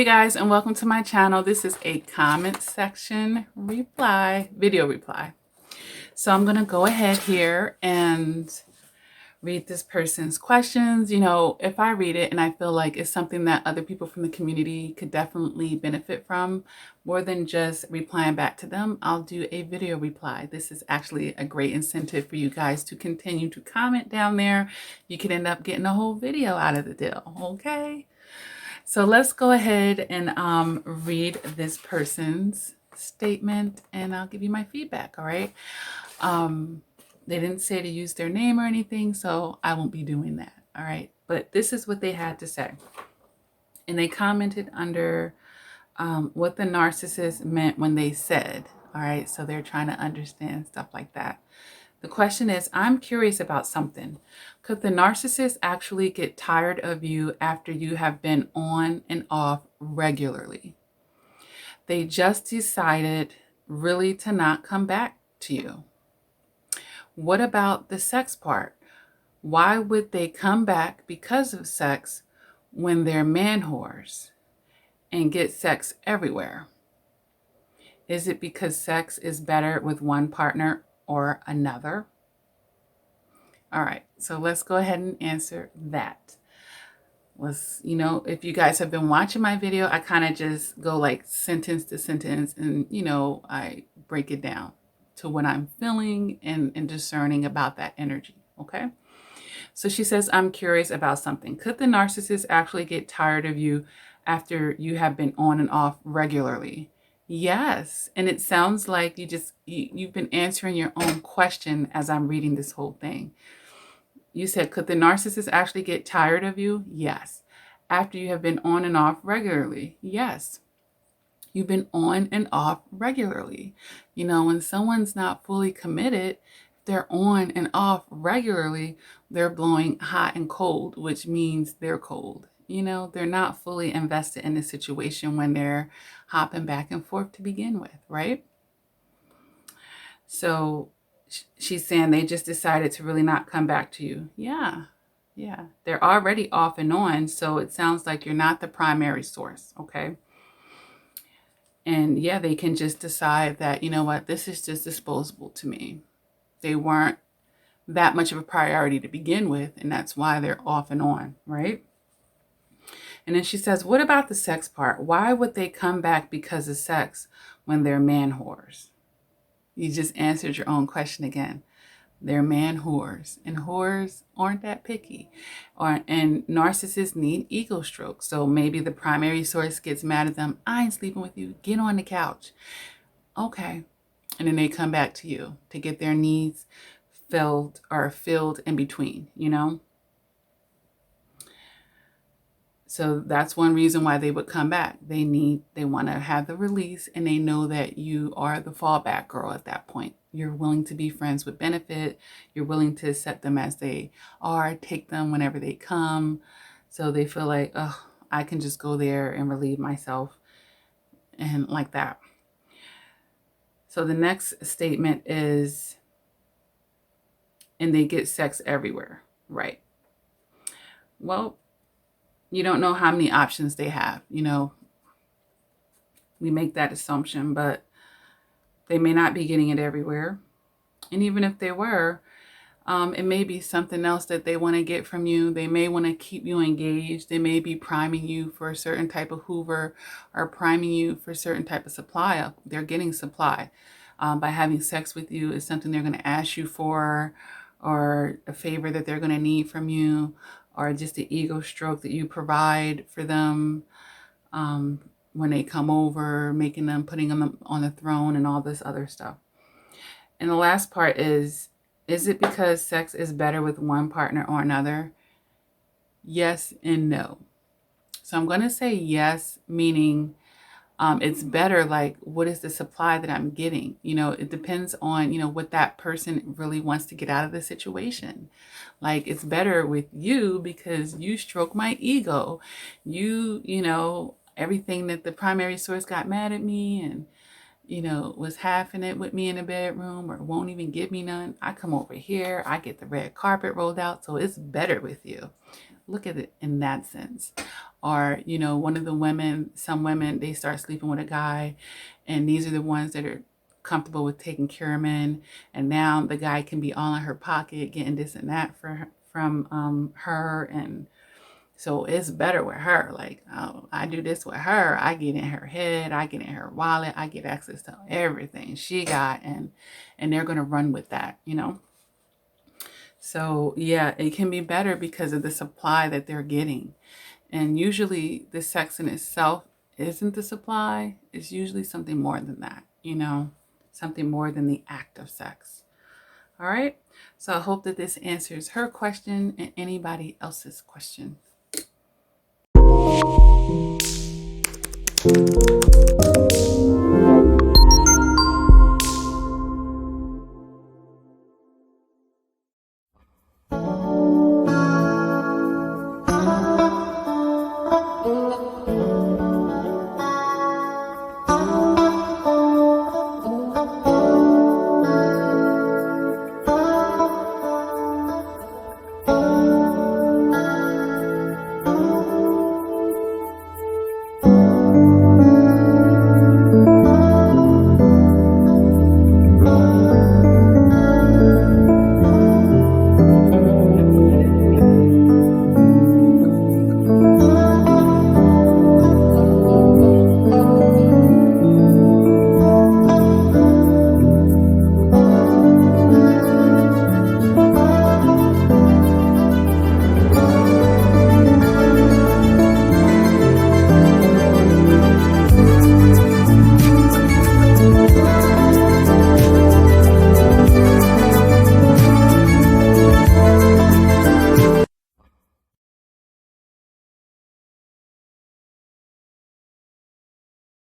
guys, and welcome to my channel. This is a comment section video reply. So I'm going to go ahead here and read this person's questions. You know, if I read it and I feel like it's something that other people from the community could definitely benefit from, more than just replying back to them, I'll do a video reply. This is actually a great incentive for you guys to continue to comment down there. You could end up getting a whole video out of the deal, okay? So let's go ahead and read this person's statement, and I'll give you my feedback, all right? They didn't say to use their name or anything, so I won't be doing that, all right? But this is what they had to say. And they commented under what the narcissist meant when they said, all right? So they're trying to understand stuff like that. The question is, I'm curious about something. Could the narcissist actually get tired of you after you have been on and off regularly? They just decided really to not come back to you. What about the sex part? Why would they come back because of sex when they're man whores and get sex everywhere? Is it because sex is better with one partner or another? All right, so let's go ahead and answer that. If you guys have been watching my video, I kind of just go like sentence to sentence, and I break it down to what I'm feeling and discerning about that energy, okay? So she says, I'm curious about something. Could the narcissist actually get tired of you after you have been on and off regularly? Yes, and it sounds like you've been answering your own question as I'm reading this whole thing. You said, could the narcissist actually get tired of you? Yes. After you have been on and off regularly? Yes. You've been on and off regularly. When someone's not fully committed, they're on and off regularly, they're blowing hot and cold, which means they're cold. They're not fully invested in the situation when they're hopping back and forth to begin with, right? So she's saying they just decided to really not come back to you. Yeah. They're already off and on, so it sounds like you're not the primary source, okay? And yeah, they can just decide that, you know what, this is just disposable to me. They weren't that much of a priority to begin with, and that's why they're off and on, right? And then she says, what about the sex part? Why would they come back because of sex when they're man whores? You just answered your own question again. They're man whores, and whores aren't that picky. And narcissists need ego strokes. So maybe the primary source gets mad at them. I ain't sleeping with you. Get on the couch. Okay. And then they come back to you to get their needs filled in between, So that's one reason why they would come back. They want to have the release, and they know that you are the fallback girl at that point. You're willing to be friends with benefit. You're willing to accept them as they are, take them whenever they come. So they feel like, oh, I can just go there and relieve myself, and like that. So the next statement is, and they get sex everywhere, right? Well, you don't know how many options they have. We make that assumption, but they may not be getting it everywhere. And even if they were, it may be something else that they want to get from you. They may want to keep you engaged. They may be priming you for a certain type of Hoover, or priming you for a certain type of supply. They're getting supply by having sex with you. Is something they're going to ask you for, or a favor that they're going to need from you, or just the ego stroke that you provide for them when they come over, putting them on the throne and all this other stuff. And the last part is it because sex is better with one partner or another? Yes and no. So I'm going to say yes, meaning it's better, like, what is the supply that I'm getting? It depends on, what that person really wants to get out of the situation. Like, it's better with you because you stroke my ego. Everything that the primary source got mad at me and, was halving it with me in the bedroom, or won't even give me none. I come over here, I get the red carpet rolled out. So it's better with you. Look at it in that sense. Or, you know, one of the women, some women, they start sleeping with a guy, and these are the ones that are comfortable with taking care of men, and now the guy can be all in her pocket, getting this and that from her, and so it's better with her. Like, oh, I do this with her, I get in her head, I get in her wallet, I get access to everything she got, and they're gonna run with that, you know. So yeah, it can be better because of the supply that they're getting. And usually the sex in itself isn't the supply. It's usually something more than that, you know, something more than the act of sex. All right. So I hope that this answers her question and anybody else's question.